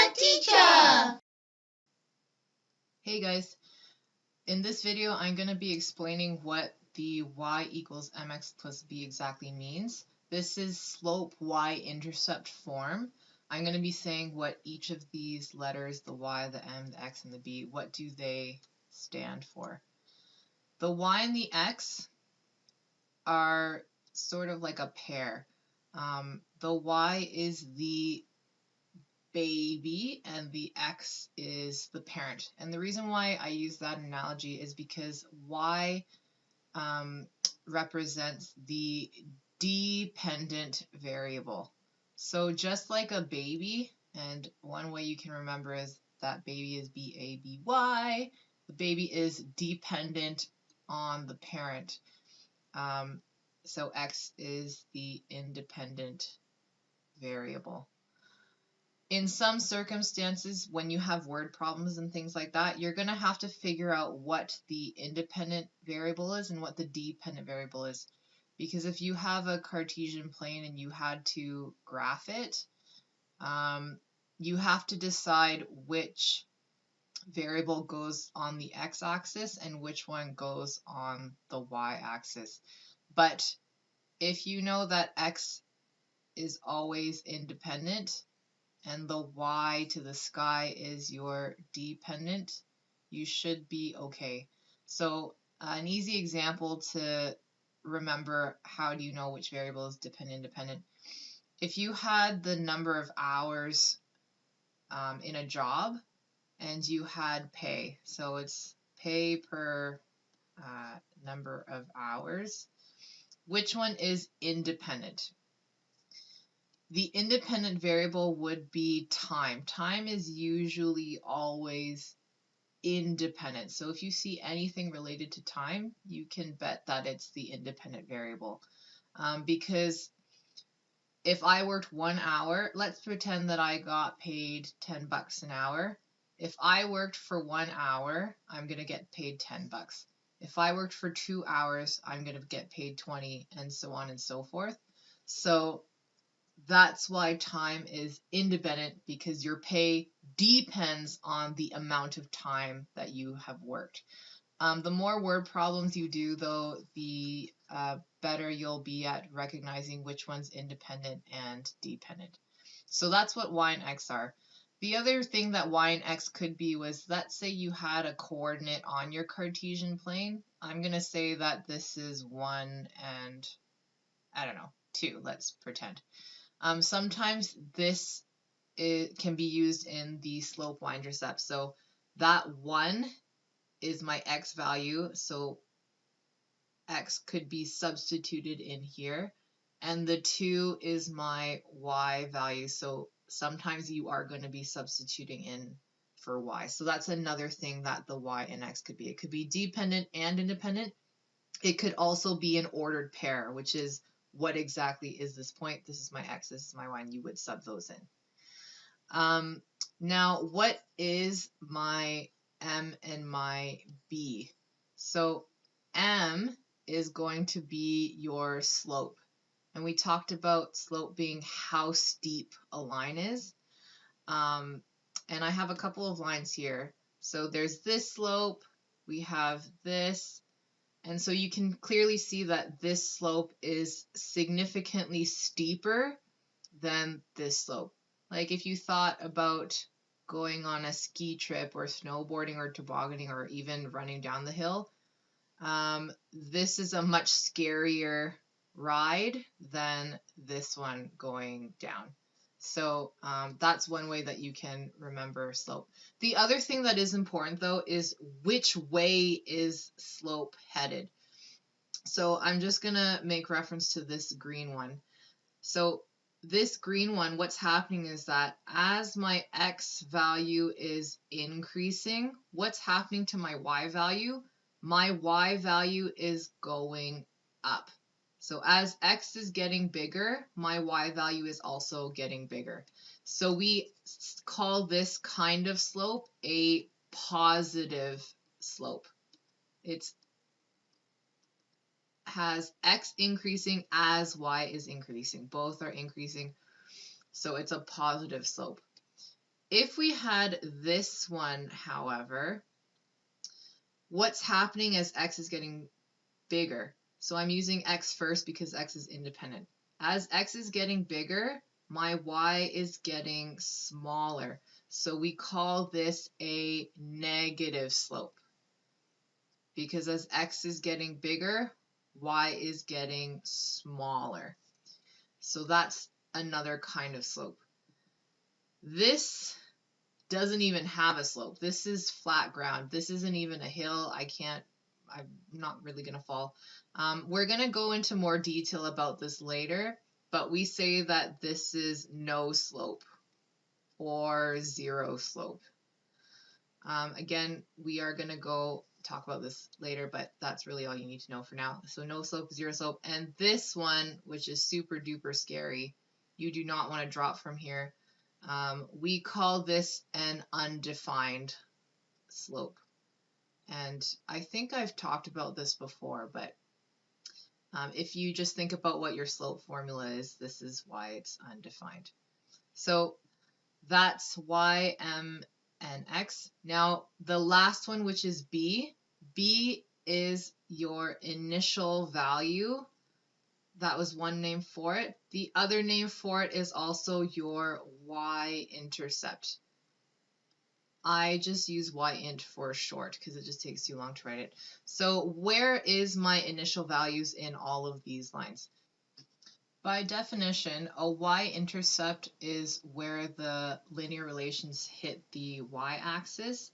the teacher! Hey guys, in this video I'm going to be explaining what the y equals mx plus b exactly means. This is slope y-intercept form. I'm going to be saying what each of these letters, the y, the m, the x, and the b, what do they stand for. The y and the x are sort of like a pair. The y is the baby and the x is the parent. And the reason why I use that analogy is because y represents the dependent variable. So just like a baby, and one way you can remember is that baby is B-A-B-Y, the baby is dependent on the parent. So x is the independent variable. In some circumstances, when you have word problems and things like that, you're going to have to figure out what the independent variable is and what the dependent variable is. Because if you have a Cartesian plane and you had to graph it, you have to decide which variable goes on the x-axis and which one goes on the y-axis. But if you know that x is always independent, and the y to the sky is your dependent, you should be okay. So an easy example to remember how do you know which variable is dependent. If you had the number of hours in a job and you had pay, so it's pay per number of hours, which one is independent? The independent variable would be time. Time is usually always independent. So if you see anything related to time, you can bet that it's the independent variable. Because if I worked 1 hour, let's pretend that I got paid $10 an hour. If I worked for 1 hour, I'm going to get paid $10. If I worked for 2 hours, I'm going to get paid 20, and so on and so forth. So that's why time is independent, because your pay depends on the amount of time that you have worked. The more word problems you do, though, the better you'll be at recognizing which one's independent and dependent. So that's what y and x are. The other thing that y and x could be was, let's say you had a coordinate on your Cartesian plane. I'm going to say that this is 1 and, I don't know, 2, let's pretend. Sometimes this can be used in the slope y-intercept. So that 1 is my x value, so x could be substituted in here. And the 2 is my y value, so sometimes you are going to be substituting in for y. So that's another thing that the y and x could be. It could be dependent and independent. It could also be an ordered pair, which is what exactly is this point? This is my x, this is my y, and you would sub those in. Now, what is my m and my b? So m is going to be your slope. And we talked about slope being how steep a line is. And I have a couple of lines here. So there's this slope, we have this, and so you can clearly see that this slope is significantly steeper than this slope. Like if you thought about going on a ski trip or snowboarding or tobogganing or even running down the hill, this is a much scarier ride than this one going down. So that's one way that you can remember slope. The other thing that is important, though, is which way is slope headed. So I'm just going to make reference to this green one. So this green one, what's happening is that as my x value is increasing, what's happening to my y value? My y value is going up. So as x is getting bigger, my y value is also getting bigger. So we call this kind of slope a positive slope. It has x increasing as y is increasing. Both are increasing, so it's a positive slope. If we had this one, however, what's happening as x is getting bigger? So I'm using x first because x is independent. As x is getting bigger, my y is getting smaller. So we call this a negative slope. Because as x is getting bigger, y is getting smaller. So that's another kind of slope. This doesn't even have a slope. This is flat ground. This isn't even a hill. I'm not really going to fall. We're going to go into more detail about this later, but we say that this is no slope or zero slope. Again, we are going to go talk about this later, but that's really all you need to know for now. So no slope, zero slope. And this one, which is super duper scary, you do not want to drop from here. We call this an undefined slope. And I think I've talked about this before, but if you just think about what your slope formula is, this is why it's undefined. So that's y, m, and x. Now, the last one, which is b is your initial value. That was one name for it. The other name for it is also your y-intercept. I just use y-int for short because it just takes too long to write it. So where is my initial values in all of these lines? By definition, a y-intercept is where the linear relations hit the y-axis.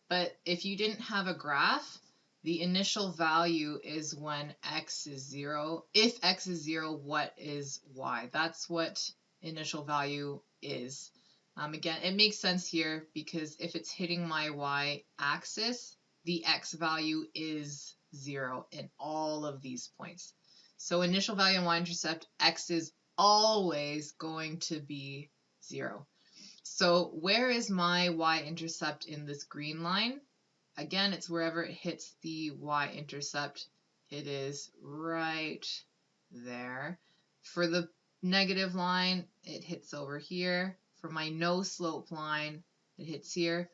But if you didn't have a graph, the initial value is when x is 0. If x is 0, what is y? That's what initial value is. Again, it makes sense here because if it's hitting my y-axis, the x value is 0 in all of these points. So initial value in y-intercept, x is always going to be 0. So where is my y-intercept in this green line? Again, it's wherever it hits the y-intercept. It is right there. For the negative line, it hits over here. For my no slope line, it hits here.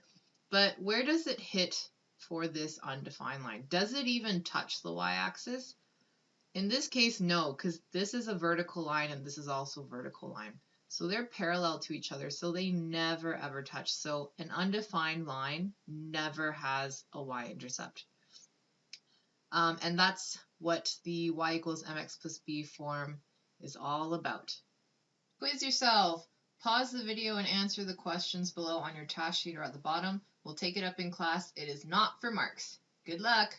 But where does it hit for this undefined line? Does it even touch the y-axis? In this case, no, because this is a vertical line and this is also a vertical line. So they're parallel to each other, so they never ever touch. So an undefined line never has a y-intercept. And that's what the y equals mx plus b form is all about. Quiz yourself. Pause the video and answer the questions below on your task sheet or at the bottom. We'll take it up in class. It is not for marks. Good luck.